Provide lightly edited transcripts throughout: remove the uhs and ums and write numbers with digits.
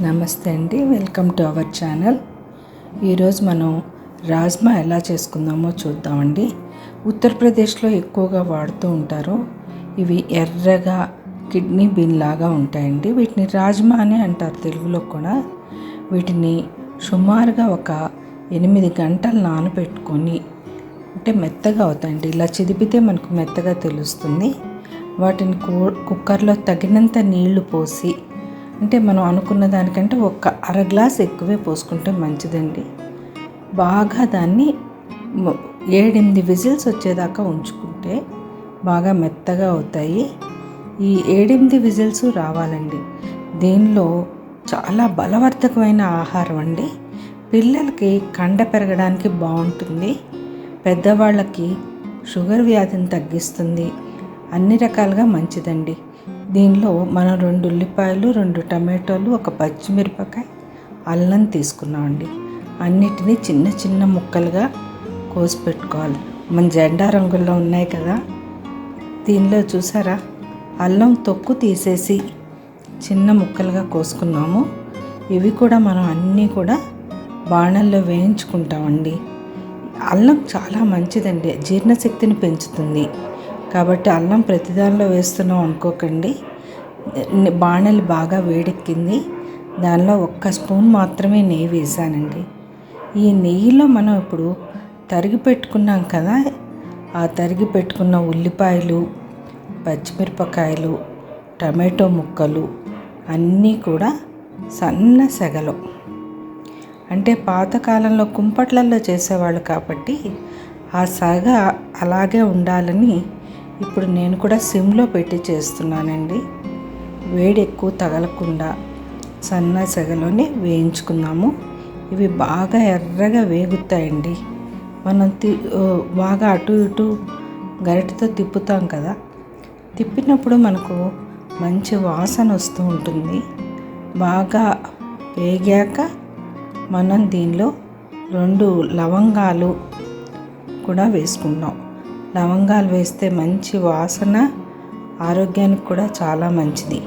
నమస్తే అండి, welcome to our channel. ఈరోజు మనం రాజ్మా ఎలా చేసుకుందామో చూద్దామండి. ఉత్తరప్రదేశ్లో ఎక్కువగా వాడుతూ ఉంటారు. ఇవి ఎర్రగా కిడ్నీ బీన్ లాగా ఉంటాయండి. వీటిని రాజ్మా అని అంటారు తెలుగులో కూడా. వీటిని సుమారుగా ఒక 8 గంటలు నానబెట్టుకొని అంటే మెత్తగా అవుతాయండి. ఇలా చిదిపితే మనకు మెత్తగా తెలుస్తుంది. వాటిని కుక్కర్లో తగినంత నీళ్లు పోసి, అంటే మనం అనుకున్న దానికంటే ఒక అర గ్లాస్ ఎక్కువే పోసుకుంటే మంచిదండి. బాగా దాన్ని 7-8 విజిల్స్ వచ్చేదాకా ఉంచుకుంటే బాగా మెత్తగా అవుతాయి. ఈ 7-8 విజిల్స్ రావాలండి. దీనిలో చాలా బలవర్ధకమైన ఆహారం అండి. పిల్లలకి కండ పెరగడానికి బాగుంటుంది. పెద్దవాళ్ళకి షుగర్ వ్యాధిని తగ్గిస్తుంది. అన్ని రకాలుగా మంచిదండి. దీనిలో మనం 2 ఉల్లిపాయలు, 2 టమాటోలు, 1 పచ్చిమిరపకాయ, అల్లం తీసుకున్నామండి. అన్నిటినీ చిన్న చిన్న ముక్కలుగా కోసి పెట్టుకోవాలి. మన జెండా రంగుల్లో ఉన్నాయి కదా, దీనిలో చూసారా అల్లం తొక్కు తీసేసి చిన్న ముక్కలుగా కోసుకున్నాము. ఇవి కూడా మనం అన్నీ కూడా బాణల్లో వేయించుకుంటామండి. అల్లం చాలా మంచిదండి, జీర్ణశక్తిని పెంచుతుంది. కాబట్టి అల్లం ప్రతిదానిలో వేస్తున్నాం అనుకోకండి. బాణలి బాగా వేడెక్కింది. దానిలో 1 స్పూన్ మాత్రమే నెయ్యి వేసానండి. ఈ నెయ్యిలో మనం ఇప్పుడు తరిగి పెట్టుకున్నాం కదా, ఆ తరిగి పెట్టుకున్న ఉల్లిపాయలు, పచ్చిమిరపకాయలు, టమాటో ముక్కలు అన్నీ కూడా సన్న సెగలో, అంటే పాతకాలంలో కుంపట్లలో చేసేవాళ్ళు కాబట్టి ఆ సగ అలాగే ఉండాలని ఇప్పుడు నేను కూడా సిమ్లో పెట్టి చేస్తున్నానండి. వేడి ఎక్కువ తగలకుండా సన్న సెగలోనే వేయించుకుందాము. ఇవి బాగా ఎర్రగా వేగుతాయండి. మనం బాగా అటు ఇటు గరిటెతో తిప్పుతాం కదా, తిప్పినప్పుడు మనకు మంచి వాసన వస్తూ ఉంటుంది. బాగా వేగాక మనం దీనిలో 2 లవంగాలు కూడా వేసుకుందాం. లవంగాలు వేస్తే మంచి వాసన, ఆరోగ్యానికి కూడా చాలా మంచిది.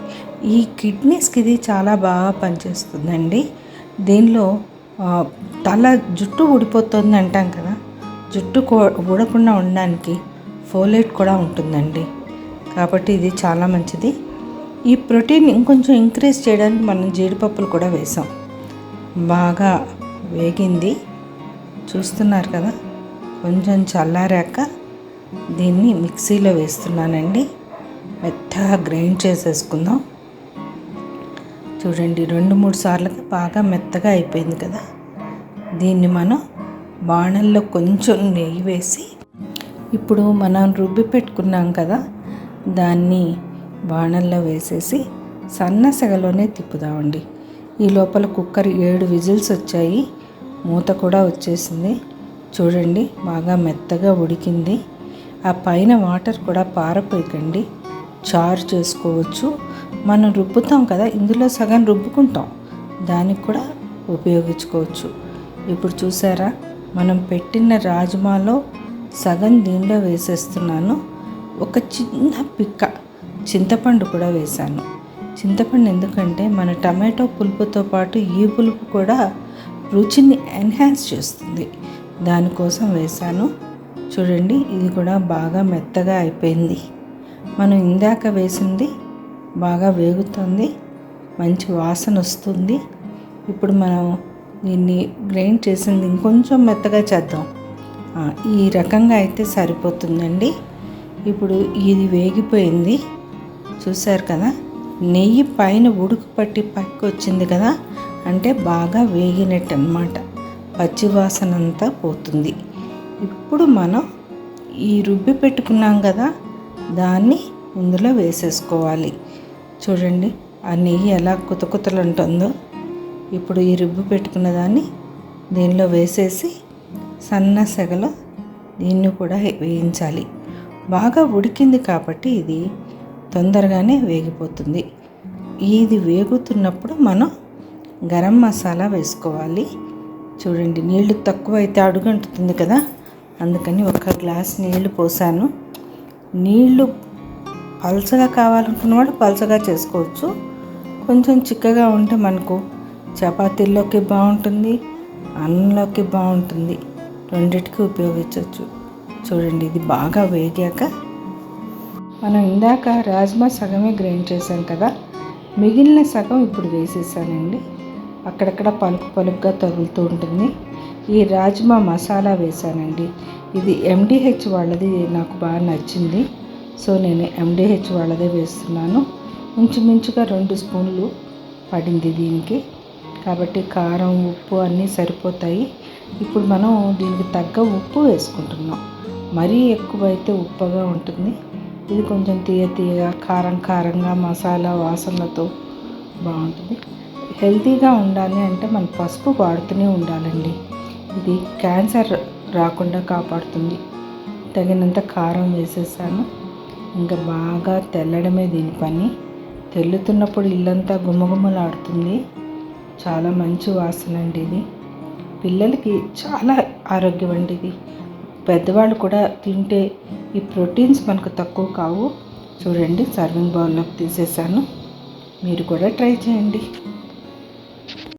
ఈ కిడ్నీస్కి ఇది చాలా బాగా పనిచేస్తుందండి. దీనిలో జుట్టు ఊడిపోతుంది అంటాం కదా, జుట్టు ఊడకుండా ఉండడానికి ఫోలేట్ కూడా ఉంటుందండి. కాబట్టి ఇది చాలా మంచిది. ఈ ప్రోటీన్ ఇంకొంచెం ఇంక్రీజ్ చేయడానికి మనం జీడిపప్పులు కూడా వేసాం. బాగా వేగింది, చూస్తున్నారు కదా. కొంచెం చల్లారాక దీన్ని మిక్సీలో వేస్తున్నానండి. మెత్తగా గ్రైండ్ చేసేసుకుందాం. చూడండి, 2-3 సార్లుగా బాగా మెత్తగా అయిపోయింది కదా. దీన్ని మనం బాణల్లో కొంచెం నెయ్యి వేసి, ఇప్పుడు మనం రుబ్బి పెట్టుకున్నాం కదా, దాన్ని బాణల్లో వేసేసి సన్న సెగలోనే తిప్పుదామండి. ఈ లోపల కుక్కర్ 7 విజిల్స్ వచ్చాయి, మూత కూడా వచ్చేసింది. చూడండి, బాగా మెత్తగా ఉడికింది. ఆ పైన వాటర్ కూడా పారపోయకండి, చారు చేసుకోవచ్చు. మనం రుబ్బుతాం కదా, ఇందులో సగం రుబ్బుకుంటాం, దానికి కూడా ఉపయోగించుకోవచ్చు. ఇప్పుడు చూసారా, మనం పెట్టిన రాజ్మాలో సగం దీనిలో వేసేస్తున్నాను. ఒక చిన్న పిక్క చింతపండు కూడా వేశాను. చింతపండు ఎందుకంటే మన టమాటో పులుపుతో పాటు ఈ పులుపు కూడా రుచిని ఎన్హాన్స్ చేస్తుంది, దానికోసం వేశాను. చూడండి, ఇది కూడా బాగా మెత్తగా అయిపోయింది. మనం ఇందాక వేసింది బాగా వేగుతుంది, మంచి వాసన వస్తుంది. ఇప్పుడు మనం దీన్ని గ్రైండ్ చేసింది ఇంకొంచెం మెత్తగా చేద్దాం. ఈ రకంగా అయితే సరిపోతుందండి. ఇప్పుడు ఇది వేగిపోయింది, చూశారు కదా. నెయ్యి పైన ఉడుకు పట్టి పైకి వచ్చింది కదా, అంటే బాగా వేగినట్టు అన్నమాట. పచ్చివాసన అంతా పోతుంది. ఇప్పుడు మనం ఈ రుబ్బి పెట్టుకున్నాం కదా, దాన్ని ఇందులో వేసేసుకోవాలి. చూడండి, ఆ నెయ్యి ఎలా కుతకుతలు ఉంటుందో. ఇప్పుడు ఈ రుబ్బి పెట్టుకున్న దాన్ని దీనిలో వేసేసి సన్న సెగలో దీన్ని కూడా వేయించాలి. బాగా ఉడికింది కాబట్టి ఇది తొందరగానే వేగిపోతుంది. ఇది వేగుతున్నప్పుడు మనం గరం మసాలా వేసుకోవాలి. చూడండి, నీళ్లు తక్కువ అయితే అడుగంటుతుంది కదా, అందుకని 1 గ్లాస్ నీళ్లు పోసాను. నీళ్లు పలచగా కావాలనుకున్న వాళ్ళు పలచగా చేసుకోవచ్చు. కొంచెం చిక్కగా ఉంటే మనకు చపాతీల్లోకి బాగుంటుంది, అన్నంలోకి బాగుంటుంది, రెండిటికి ఉపయోగించవచ్చు. చూడండి, ఇది బాగా వేగాక మనం ఇందాక రాజ్మా సగమే గ్రైండ్ చేసాం కదా, మిగిలిన సగం ఇప్పుడు వేసేసానండి. అక్కడక్కడ పలుకు పలుకుగా తగులుతూ ఉంటుంది. ఈ రాజ్మా మసాలా వేసానండి. ఇది ఎండిహెచ్ వాళ్ళది నాకు బాగా నచ్చింది, సో నేను ఎండిహెచ్ వాళ్ళదే వేస్తున్నాను. ఇంచుమించుగా 2 స్పూన్లు పడింది దీనికి, కాబట్టి కారం ఉప్పు అన్నీ సరిపోతాయి. ఇప్పుడు మనం దీనికి తగ్గ ఉప్పు వేసుకుంటున్నాం. మరీ ఎక్కువైతే ఉప్పుగా ఉంటుంది. ఇది కొంచెం తీయగా కారం కారంగా మసాలా వాసనలతో బాగుంటుంది. హెల్తీగా ఉండాలి అంటే మనం పసుపు వాడుతూనే ఉండాలండి. ఇది క్యాన్సర్ రాకుండా కాపాడుతుంది. తగినంత కారం వేసేసాను. ఇంకా బాగా తెల్లడమే దీని పని. తెల్లుతున్నప్పుడు ఇల్లంతా గుమగుమలాడుతుంది. చాలా మంచి వాసన అండి ఇది. పిల్లలకి చాలా ఆరోగ్యం అండి ఇది. పెద్దవాళ్ళు కూడా తింటే ఈ ప్రోటీన్స్ మనకు తక్కువ కావు. చూడండి, సర్వింగ్ బౌల్లోకి తీసేసాను. మీరు కూడా ట్రై చేయండి.